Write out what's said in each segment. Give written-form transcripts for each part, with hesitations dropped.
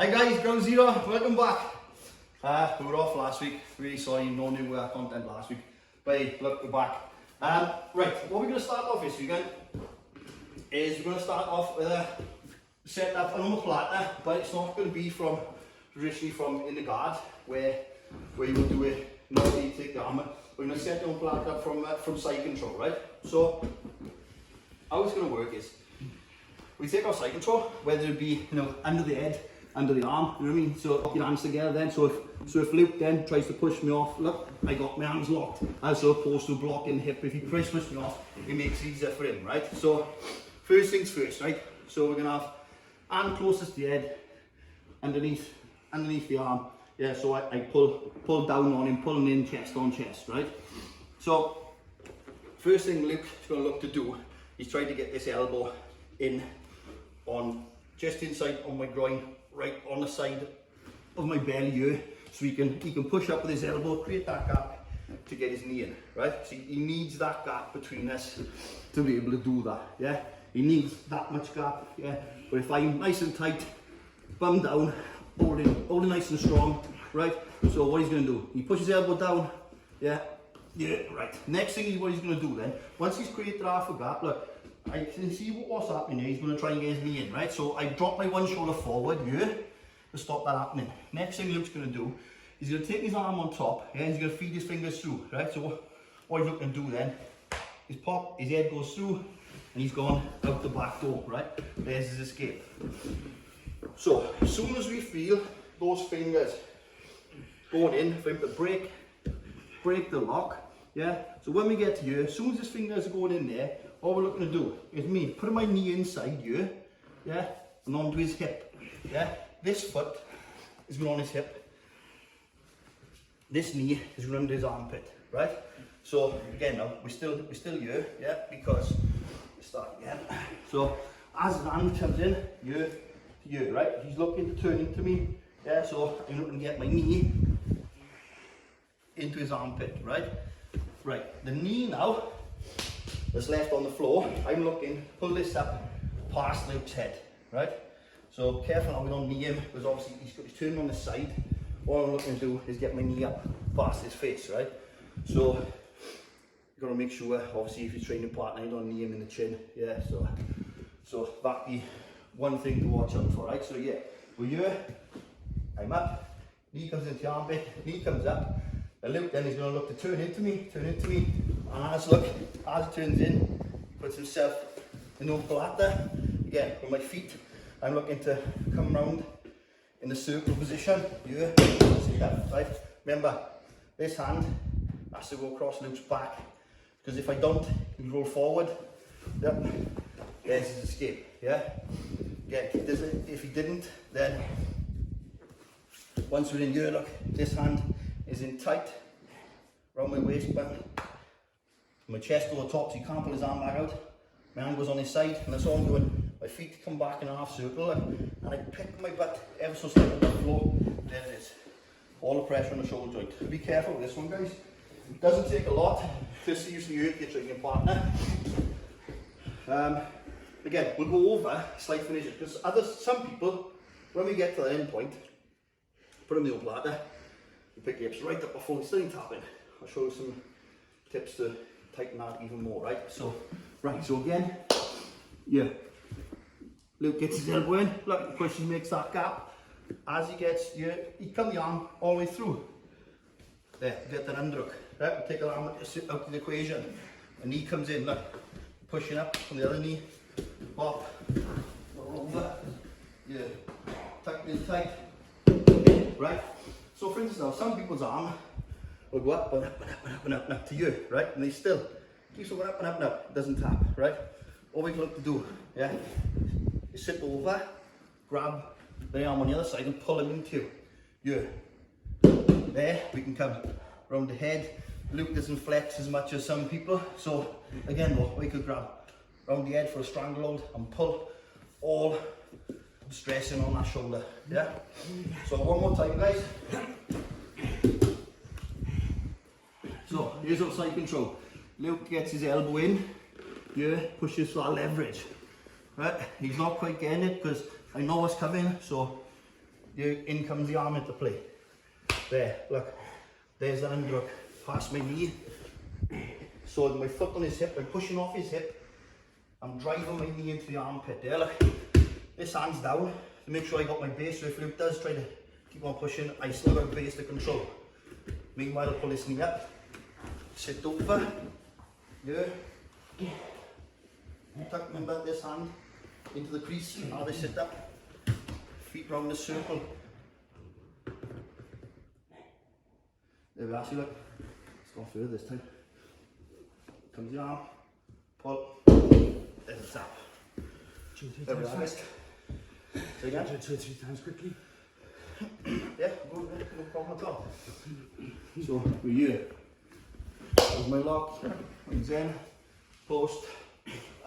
Hi guys, Ground Zero, welcome back. We were off last week, really sorry, no new content last week, but hey, look, we're back. Right, what we're going to start off this weekend is we're going to start off with setting up an Omoplata, but it's not going to be traditionally from in the guard, where you will do it, normally you take the armour. We're going to set the Omoplata up from side control, right? So, how it's going to work is, we take our side control, whether it be under the head, under the arm, you know what I mean? So your hands together then, so if Luke then tries to push me off, look, I got my hands locked, as opposed to blocking the hip. If he tries to push me off, it makes it easier for him, right? So, first things first, right? So we're gonna have hand closest to the head, underneath the arm. Yeah, so I pull down on him, pulling in chest on chest, right? So, first thing Luke's gonna look to do is try to get this elbow in on, just inside on my groin, right on the side of my belly here, so he can push up with his elbow, create that gap to get his knee in, right? So he needs that gap between us to be able to do that, yeah? He needs that much gap, yeah? But if I'm nice and tight, bum down, holding nice and strong, right? So what he's gonna do, he pushes his elbow down, yeah, right. Next thing what he's gonna do then, once he's created half a gap, look, I can see what's happening here. He's going to try and get his knee in, right? So I drop my one shoulder forward here to stop that happening. Next thing Luke's going to do, he's going to take his arm on top, yeah, and he's going to feed his fingers through, right? So what he's looking to do then is pop, his head goes through, and he's gone out the back door, right? There's his escape. So as soon as we feel those fingers going in, for him to break the lock, yeah? So when we get to here, as soon as his fingers are going in there, all we're looking to do is me putting my knee inside here, yeah, and onto his hip, yeah. This foot is going on his hip. This knee is going under his armpit, right? So again, now we're still here, yeah, because we start again. So as his hand comes in, here to here, right? He's looking to turn into me, yeah. So I'm looking to get my knee into his armpit, right? Right. The knee now that's left on the floor, I'm looking, pull this up past Luke's head, right? So careful now we don't knee him, because obviously he's turning on the side. All I'm looking to do is get my knee up past his face, right? So you've got to make sure, obviously if you're training partner, you don't knee him in the chin, yeah, so that be one thing to watch out for, right? So yeah, we're here, I'm up, knee comes into the armpit, knee comes up, and Luke then is going to look to turn into me, and as he turns in, puts himself in Omoplata. Again, with my feet, I'm looking to come round in the circle position, here, see that, right? Remember, this hand has to go across Luke's back, because if I don't, he'll roll forward, yep, there's his escape, yeah? Again, if he didn't, then once we're in here, look, this hand is in tight, around my waistband, my chest over top, so he can't pull his arm back out. My hand goes on his side, and that's all I'm doing. My feet come back in a half circle, and I pick my butt ever so slightly on the floor. There it is. All the pressure on the shoulder joint. Be careful with this one, guys. It doesn't take a lot to seriously hurt your training partner. Again, we'll go over slight finishes, because some people, when we get to the end point, put them in the Omoplata, you pick your hips right up before you start tapping. I'll show you some tips to tighten that even more, right? So again, yeah, Luke gets his elbow in, look, pushes, makes that gap. As he gets here, he comes the arm all the way through. There, get that underhook, right? We'll take the arm out of the equation. And knee comes in, look, pushing up from the other knee, pop, roll over, yeah, tight, right? So for instance now, some people's arm will go up and up and up and up and up and up to you, right? And they still keep going up and up and up, doesn't tap, right? All we can look to do, yeah, is sit over, grab the arm on the other side and pull him into you. There, we can come round the head. Luke doesn't flex as much as some people, so again though, we could grab round the head for a stranglehold and pull, all stressing on that shoulder, yeah? So one more time, guys. So here's our side control. Luke gets his elbow in, here, pushes for that leverage, right? He's not quite getting it because I know what's coming, so in comes the arm into play. There, look, there's that underhook, past my knee. So my foot on his hip, I'm pushing off his hip, I'm driving my knee into the armpit there, look. This hand's down to make sure I got my base, so if Luke does try to keep on pushing, I still got base to control. Meanwhile, I'll pull this knee up, sit over, yeah. Tuck remember this hand into the crease, how they sit up, feet round the circle. There we are, see look, let's go further this time. Comes the arm, pull, there's a tap. There we are, guys. Say again? 2 or 3 times quickly. Yeah, no problem at all. So, we're here. There's my lock, wings in, post,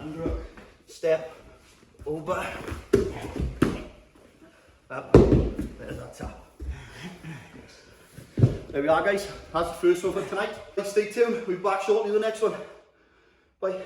underhook, step, over, up, there's that tap. There we are guys, that's the first one for tonight. Stay tuned, we'll be back shortly with the next one. Bye.